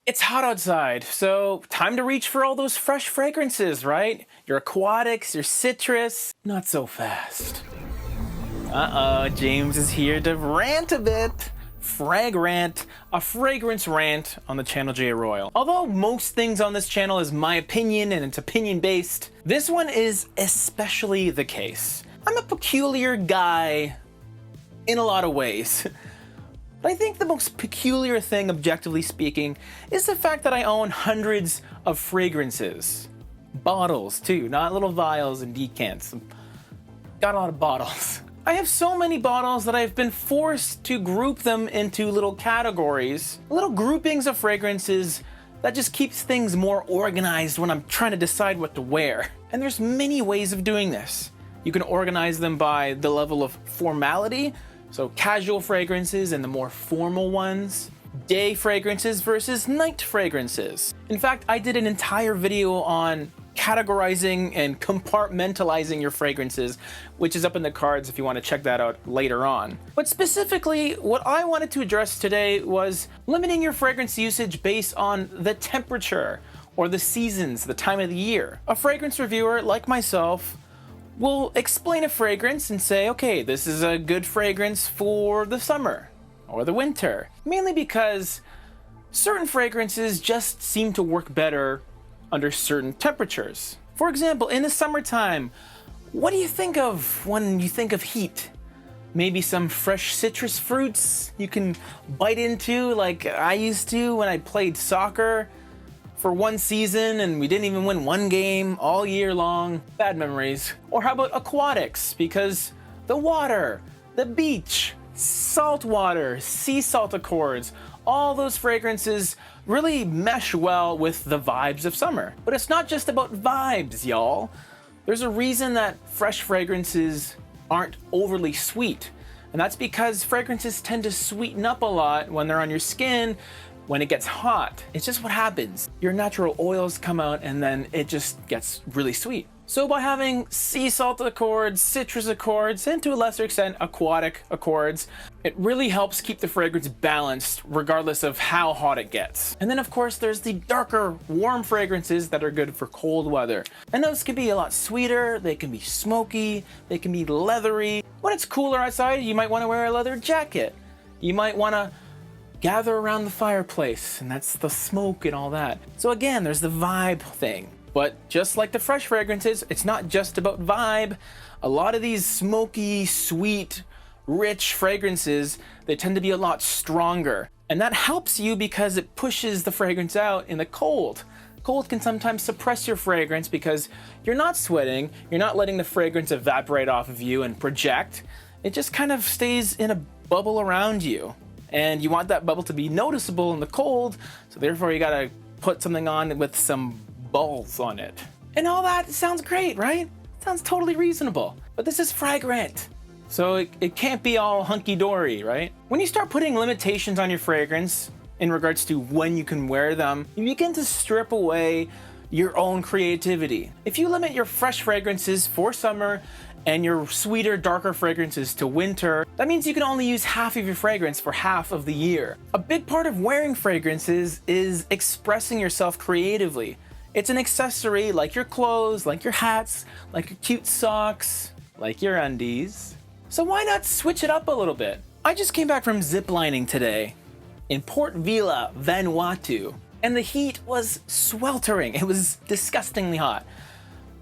It's hot outside, so time to reach for all those fresh fragrances, right? Your aquatics, your citrus. Not so fast. James is here to rant a bit. Frag rant, a fragrance rant on the channel J-ROYL. Although most things on this channel is my opinion and it's opinion based, this one is especially the case. I'm a peculiar guy in a lot of ways. But I think the most peculiar thing, objectively speaking, is the fact that I own hundreds of fragrances. Bottles, too, not little vials and decants. Got a lot of bottles. I have so many bottles that I've been forced to group them into little categories, little groupings of fragrances that just keeps things more organized when I'm trying to decide what to wear. And there's many ways of doing this. You can organize them by the level of formality, so casual fragrances and the more formal ones. Day fragrances versus night fragrances. In fact, I did an entire video on categorizing and compartmentalizing your fragrances, which is up in the cards if you want to check that out later on. But specifically, what I wanted to address today was limiting your fragrance usage based on the temperature or the seasons, the time of the year. A fragrance reviewer like myself will explain a fragrance and say, okay, this is a good fragrance for the summer or the winter, mainly because certain fragrances just seem to work better under certain temperatures. For example, in the summertime, what do you think of when you think of heat? Maybe some fresh citrus fruits you can bite into like I used to when I played soccer for one season and we didn't even win one game all year long. Bad memories. Or how about aquatics? Because the water, the beach, salt water, sea salt accords, all those fragrances really mesh well with the vibes of summer. But it's not just about vibes, y'all. There's a reason that fresh fragrances aren't overly sweet. And that's because fragrances tend to sweeten up a lot when they're on your skin, when it gets hot. It's just what happens. Your natural oils come out and then it just gets really sweet. So by having sea salt accords, citrus accords, and to a lesser extent aquatic accords, it really helps keep the fragrance balanced regardless of how hot it gets. And then of course there's the darker, warm fragrances that are good for cold weather. And those can be a lot sweeter, they can be smoky, they can be leathery. When it's cooler outside, you might want to wear a leather jacket. You might want to gather around the fireplace, and that's the smoke and all that. So again, there's the vibe thing. But just like the fresh fragrances, it's not just about vibe. A lot of these smoky, sweet, rich fragrances, they tend to be a lot stronger. And that helps you because it pushes the fragrance out in the cold. Cold can sometimes suppress your fragrance because you're not sweating, you're not letting the fragrance evaporate off of you and project. It just kind of stays in a bubble around you. And you want that bubble to be noticeable in the cold, so therefore you gotta put something on with some balls on it. And all that sounds great, right? Sounds totally reasonable. But this is fragrant, so it can't be all hunky-dory, right? When you start putting limitations on your fragrance in regards to when you can wear them, you begin to strip away your own creativity. If you limit your fresh fragrances for summer and your sweeter, darker fragrances to winter, that means you can only use half of your fragrance for half of the year. A big part of wearing fragrances is expressing yourself creatively. It's an accessory like your clothes, like your hats, like your cute socks, like your undies. So why not switch it up a little bit? I just came back from ziplining today in Port Vila, Vanuatu, and the heat was sweltering. It was disgustingly hot.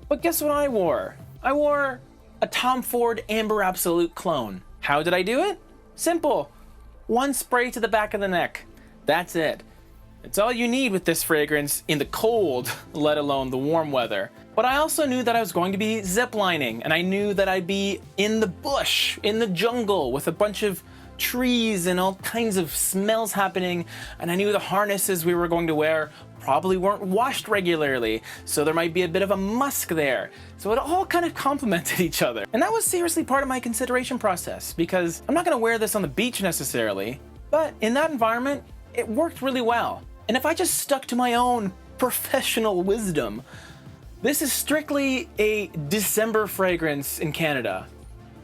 But guess what I wore? I wore a Tom Ford Amber Absolute clone. How did I do it? Simple. One spray to the back of the neck. That's it. It's all you need with this fragrance in the cold, let alone the warm weather. But I also knew that I was going to be ziplining, and I knew that I'd be in the bush, in the jungle, with a bunch of trees and all kinds of smells happening, and I knew the harnesses we were going to wear probably weren't washed regularly, so there might be a bit of a musk there. So it all kind of complemented each other. And that was seriously part of my consideration process, because I'm not going to wear this on the beach necessarily, but in that environment, it worked really well. And if I just stuck to my own professional wisdom, this is strictly a December fragrance in Canada,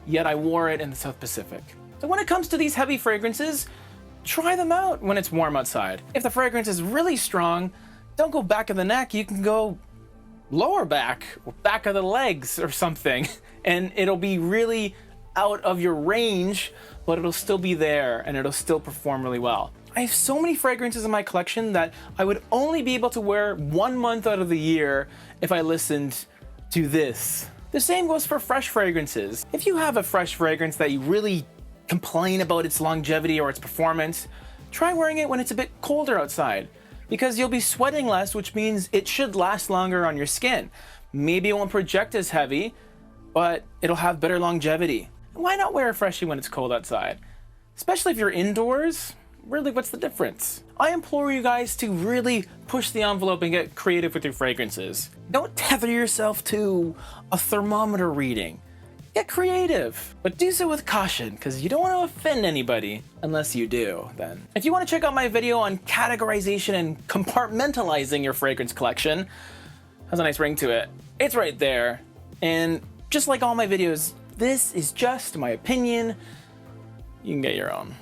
yet I wore it in the South Pacific. So when it comes to these heavy fragrances, try them out when it's warm outside. If the fragrance is really strong, don't go back of the neck, you can go lower back, or back of the legs or something, and it'll be really out of your range, but it'll still be there and it'll still perform really well. I have so many fragrances in my collection that I would only be able to wear 1 month out of the year if I listened to this. The same goes for fresh fragrances. If you have a fresh fragrance that you really complain about its longevity or its performance, try wearing it when it's a bit colder outside, because you'll be sweating less, which means it should last longer on your skin. Maybe it won't project as heavy, but it'll have better longevity. Why not wear a freshie when it's cold outside? Especially if you're indoors, really, what's the difference? I implore you guys to really push the envelope and get creative with your fragrances. Don't tether yourself to a thermometer reading. Get creative, but do so with caution, because you don't want to offend anybody unless you do then. If you want to check out my video on categorization and compartmentalizing your fragrance collection, has a nice ring to it, it's right there. And just like all my videos, this is just my opinion. You can get your own.